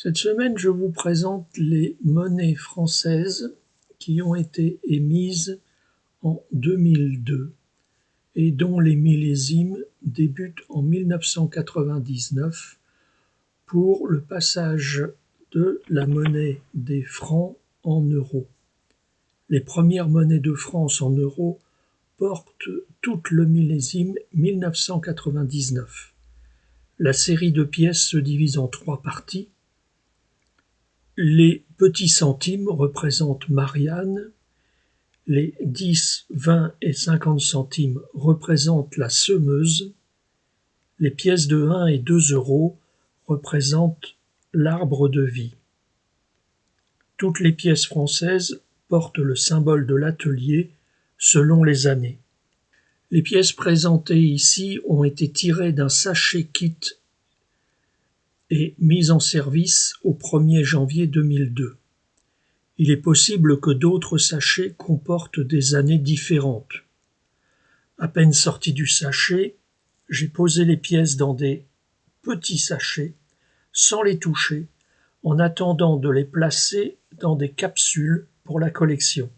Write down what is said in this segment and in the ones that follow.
Cette semaine, je vous présente les monnaies françaises qui ont été émises en 2002 et dont les millésimes débutent en 1999 pour le passage de la monnaie des francs en euros. Les premières monnaies de France en euros portent toutes le millésime 1999. La série de pièces se divise en 3 parties. Les petits centimes représentent Marianne, les 10, 20 et 50 centimes représentent la semeuse, les pièces de 1 et 2 euros représentent l'arbre de vie. Toutes les pièces françaises portent le symbole de l'atelier selon les années. Les pièces présentées ici ont été tirées d'un sachet kit et mises en service au 1er janvier 2002. Il est possible que d'autres sachets comportent des années différentes. À peine sorti du sachet, j'ai posé les pièces dans des petits sachets, sans les toucher, en attendant de les placer dans des capsules pour la collection.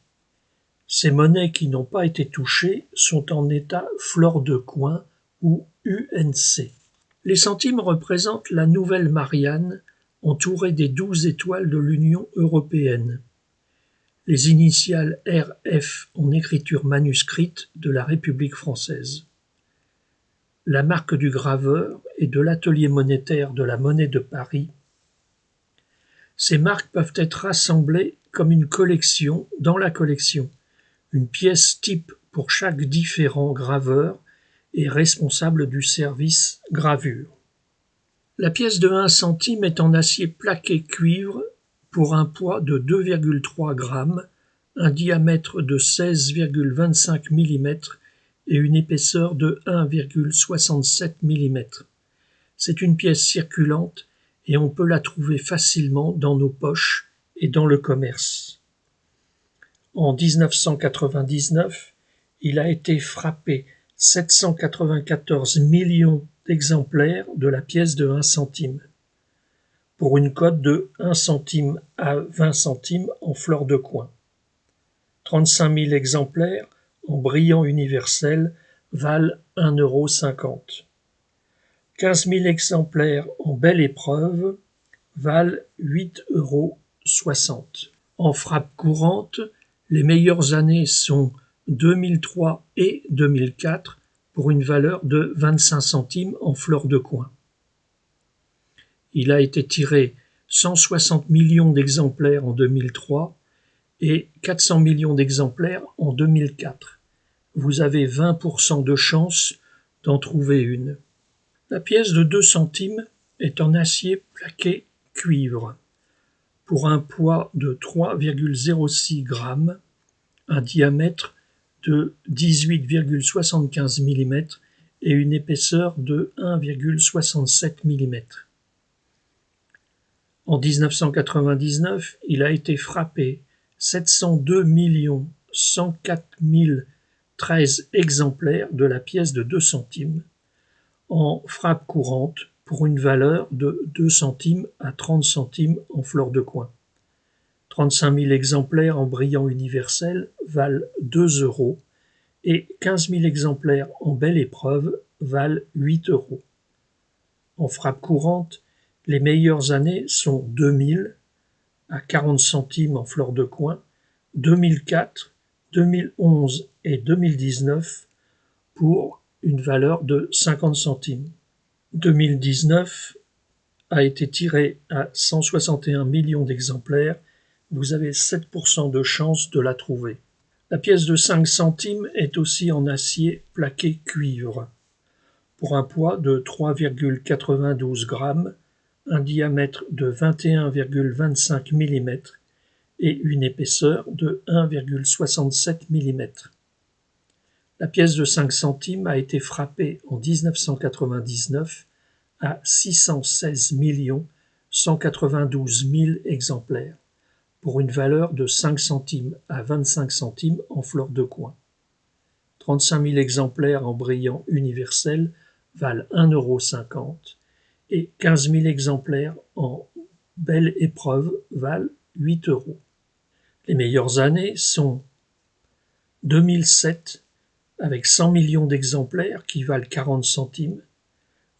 Ces monnaies qui n'ont pas été touchées sont en état fleur de coin ou UNC. Les centimes représentent la nouvelle Marianne, entourée des 12 étoiles de l'Union européenne. Les initiales RF en écriture manuscrite de la République française. La marque du graveur et de l'atelier monétaire de la Monnaie de Paris. Ces marques peuvent être rassemblées comme une collection dans la collection. Une pièce type pour chaque différent graveur est responsable du service gravure. La pièce de 1 centime est en acier plaqué cuivre pour un poids de 2,3 grammes, un diamètre de 16,25 mm et une épaisseur de 1,67 mm. C'est une pièce circulante et on peut la trouver facilement dans nos poches et dans le commerce. En 1999, il a été frappé 794 millions d'exemplaires de la pièce de 1 centime, pour une cote de 1 centime à 20 centimes en fleur de coin. 35 000 exemplaires en brillant universel valent 1,50 €. 15 000 exemplaires en belle épreuve valent 8,60 €. En frappe courante, les meilleures années sont 2003 et 2004 pour une valeur de 25 centimes en fleur de coin. Il a été tiré 160 millions d'exemplaires en 2003 et 400 millions d'exemplaires en 2004. Vous avez 20% de chance d'en trouver une. La pièce de 2 centimes est en acier plaqué cuivre pour un poids de 3,06 grammes, un diamètre de 18,75 mm et une épaisseur de 1,67 mm. En 1999, il a été frappé 702 104 013 exemplaires de la pièce de 2 centimes en frappe courante pour une valeur de 2 centimes à 30 centimes en fleur de coin. 35 000 exemplaires en brillant universel valent 2 € et 15 000 exemplaires en belle épreuve valent 8 €. En frappe courante, les meilleures années sont 2000 à 40 centimes en fleur de coin, 2004, 2011 et 2019 pour une valeur de 50 centimes. 2019 a été tiré à 161 millions d'exemplaires. Vous avez 7% de chance de la trouver. La pièce de 5 centimes est aussi en acier plaqué cuivre pour un poids de 3,92 grammes, un diamètre de 21,25 mm et une épaisseur de 1,67 mm. La pièce de 5 centimes a été frappée en 1999 à 616 192 000 exemplaires pour une valeur de 5 centimes à 25 centimes en fleur de coin. 35 000 exemplaires en brillant universel valent 1,50 € et 15 000 exemplaires en belle épreuve valent 8 euros. Les meilleures années sont 2007 avec 100 millions d'exemplaires qui valent 40 centimes,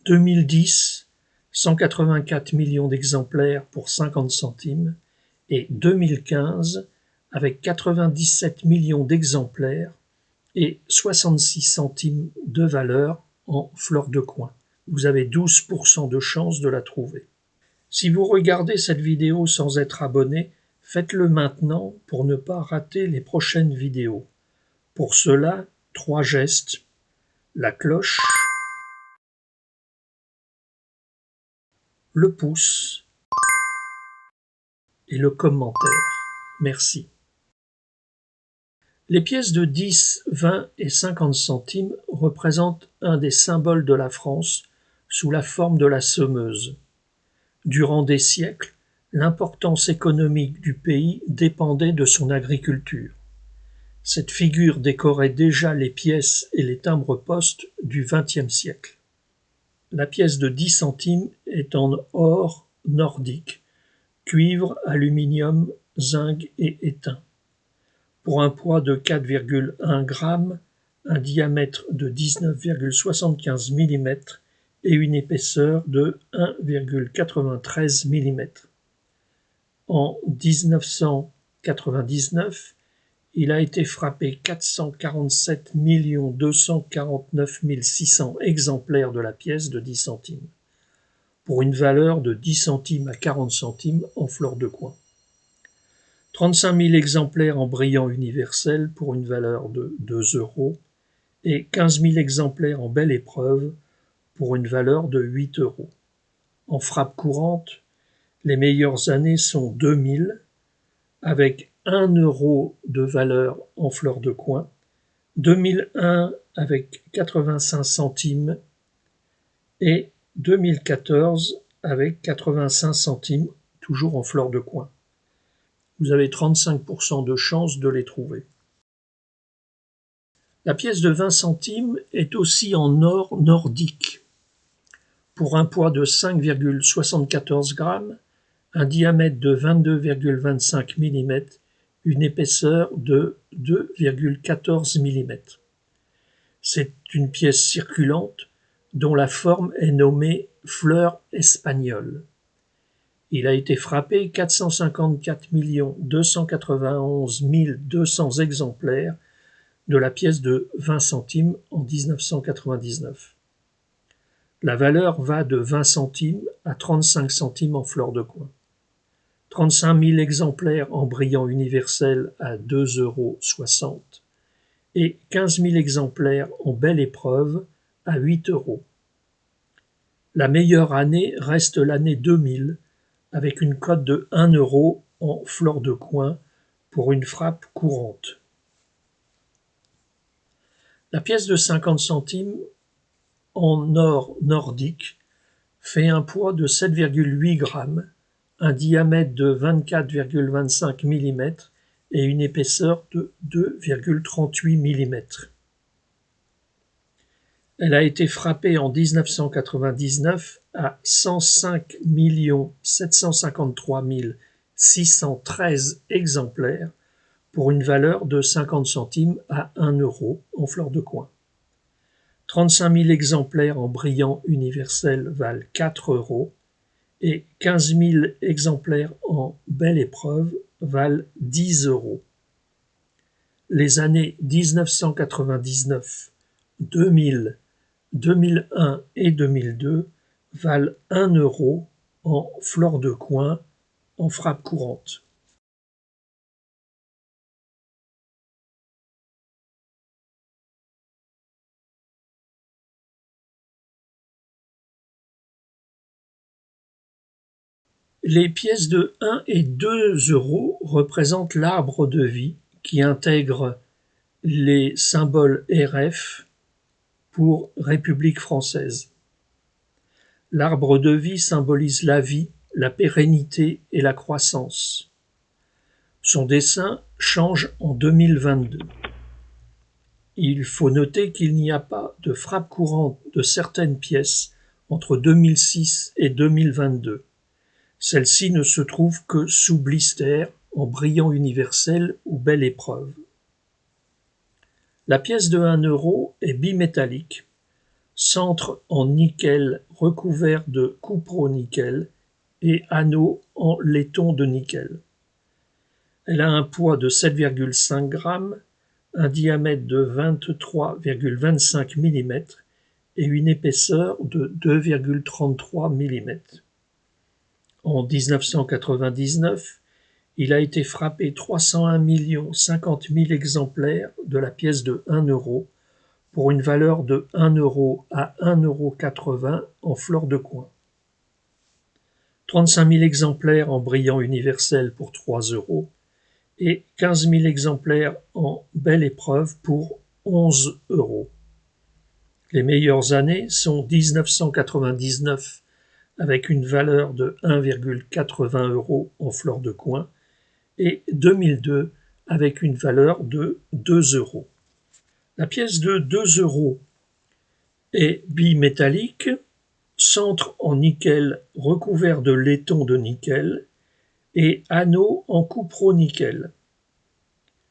2010 184 millions d'exemplaires pour 50 centimes et 2015 avec 97 millions d'exemplaires et 66 centimes de valeur en fleur de coin. Vous avez 12% de chance de la trouver. Si vous regardez cette vidéo sans être abonné, faites-le maintenant pour ne pas rater les prochaines vidéos. Pour cela, 3 gestes: la cloche, le pouce et le commentaire. Merci. Les pièces de 10, 20 et 50 centimes représentent un des symboles de la France sous la forme de la semeuse. Durant des siècles, l'importance économique du pays dépendait de son agriculture. Cette figure décorait déjà les pièces et les timbres-poste du XXe siècle. La pièce de 10 centimes est en or nordique, cuivre, aluminium, zinc et étain. Pour un poids de 4,1 g, un diamètre de 19,75 mm et une épaisseur de 1,93 mm. En 1999, il a été frappé 447 249 600 exemplaires de la pièce de 10 centimes, pour une valeur de 10 centimes à 40 centimes en fleur de coin. 35 000 exemplaires en brillant universel pour une valeur de 2 euros et 15 000 exemplaires en belle épreuve pour une valeur de 8 euros. En frappe courante, les meilleures années sont 2000 avec 1 euro de valeur en fleur de coin, 2001 avec 85 centimes et 2014 avec 85 centimes, toujours en fleur de coin. Vous avez 35% de chance de les trouver. La pièce de 20 centimes est aussi en or nordique. Pour un poids de 5,74 g, un diamètre de 22,25 mm, une épaisseur de 2,14 mm. C'est une pièce circulante dont la forme est nommée fleur espagnole. Il a été frappé 454 291 200 exemplaires de la pièce de 20 centimes en 1999. La valeur va de 20 centimes à 35 centimes en fleur de coin. 35 000 exemplaires en brillant universel à 2,60 euros et 15 000 exemplaires en belle épreuve à 8 euros. La meilleure année reste l'année 2000 avec une cote de 1 euro en fleur de coin pour une frappe courante. La pièce de 50 centimes en or nordique fait un poids de 7,8 g, un diamètre de 24,25 mm et une épaisseur de 2,38 mm. Elle a été frappée en 1999 à 105 753 613 exemplaires pour une valeur de 50 centimes à 1 euro en fleur de coin. 35 000 exemplaires en brillant universel valent 4 euros et 15 000 exemplaires en belle épreuve valent 10 euros. Les années 1999, 2000, 2001 et 2002 valent 1 euro en fleur de coin en frappe courante. Les pièces de 1 et 2 euros représentent l'arbre de vie qui intègre les symboles RF pour République française. L'arbre de vie symbolise la vie, la pérennité et la croissance. Son dessin change en 2022. Il faut noter qu'il n'y a pas de frappe courante de certaines pièces entre 2006 et 2022. Celle-ci ne se trouve que sous blister, en brillant universel ou belle épreuve. La pièce de 1 euro est bimétallique, centre en nickel recouvert de cupronickel et anneau en laiton de nickel. Elle a un poids de 7,5 g, un diamètre de 23,25 mm et une épaisseur de 2,33 mm. En 1999, il a été frappé 301 050 000 exemplaires de la pièce de 1 euro pour une valeur de 1 euro à 1,80 € en fleur de coin. 35 000 exemplaires en brillant universel pour 3 € et 15 000 exemplaires en belle épreuve pour 11 €. Les meilleures années sont 1999 avec une valeur de 1,80 € en fleur de coin et 2002 avec une valeur de 2 €. La pièce de 2 € est bimétallique, centre en nickel recouvert de laiton de nickel et anneau en cupronickel.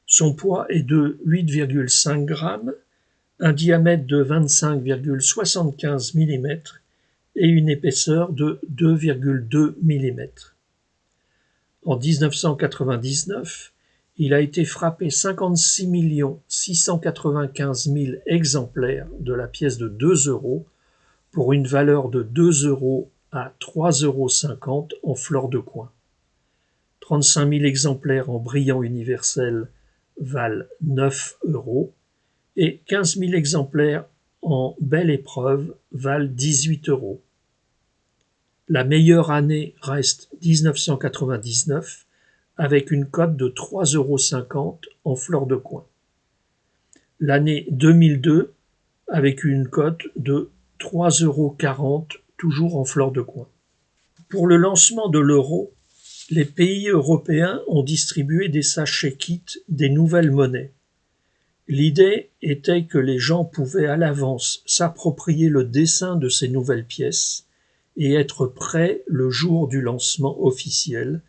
Son poids est de 8,5 g, un diamètre de 25,75 mm et une épaisseur de 2,2 mm. En 1999, il a été frappé 56 695 000 exemplaires de la pièce de 2 € pour une valeur de 2 € à 3,50 € en fleur de coin. 35 000 exemplaires en brillant universel valent 9 € et 15 000 exemplaires en belle épreuve valent 18 €. La meilleure année reste 1999 avec une cote de 3,50 € en fleur de coin. L'année 2002 avec une cote de 3,40 € toujours en fleur de coin. Pour le lancement de l'euro, les pays européens ont distribué des sachets kits des nouvelles monnaies. L'idée était que les gens pouvaient à l'avance s'approprier le dessin de ces nouvelles pièces et être prêts le jour du lancement officiel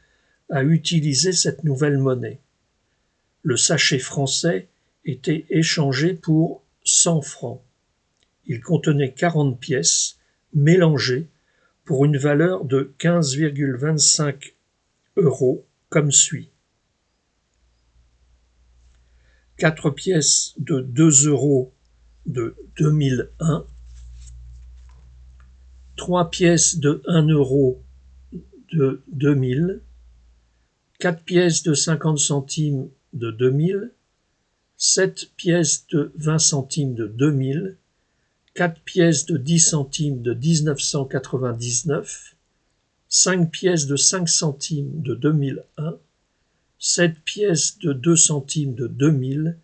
à utiliser cette nouvelle monnaie. Le sachet français était échangé pour 100 francs. Il contenait 40 pièces mélangées pour une valeur de 15,25 € comme suit. 4 pièces de 2 € de 2001, 3 pièces de 1 € de 2000, 4 pièces de 50 centimes de 2000, 7 pièces de 20 centimes de 2000, 4 pièces de 10 centimes de 1999, 5 pièces de 5 centimes de 2001, 7 pièces de 2 centimes de 2000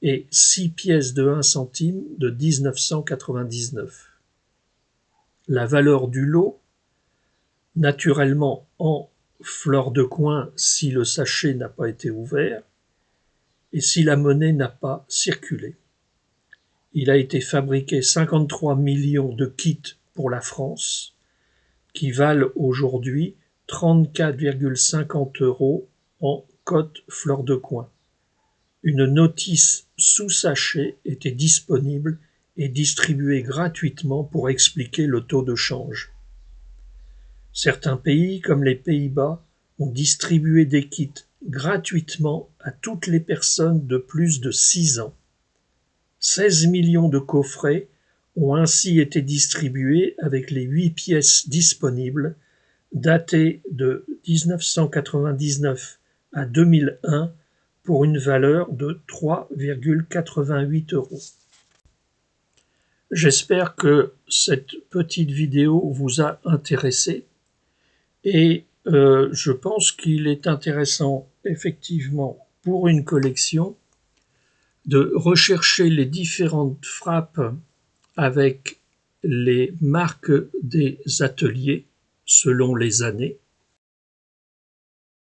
et 6 pièces de 1 centime de 1999. La valeur du lot, naturellement en fleur de coin si le sachet n'a pas été ouvert et si la monnaie n'a pas circulé. Il a été fabriqué 53 millions de kits pour la France, qui valent aujourd'hui 34,50 € en cote fleur de coin. Une notice sous sachet était disponible et distribuée gratuitement pour expliquer le taux de change. Certains pays, comme les Pays-Bas, ont distribué des kits gratuitement à toutes les personnes de plus de 6 ans. 16 millions de coffrets ont ainsi été distribués avec les 8 pièces disponibles, datées de 1999 à 2001 pour une valeur de 3,88 €. J'espère que cette petite vidéo vous a intéressé et je pense qu'il est intéressant effectivement pour une collection de rechercher les différentes frappes avec les marques des ateliers selon les années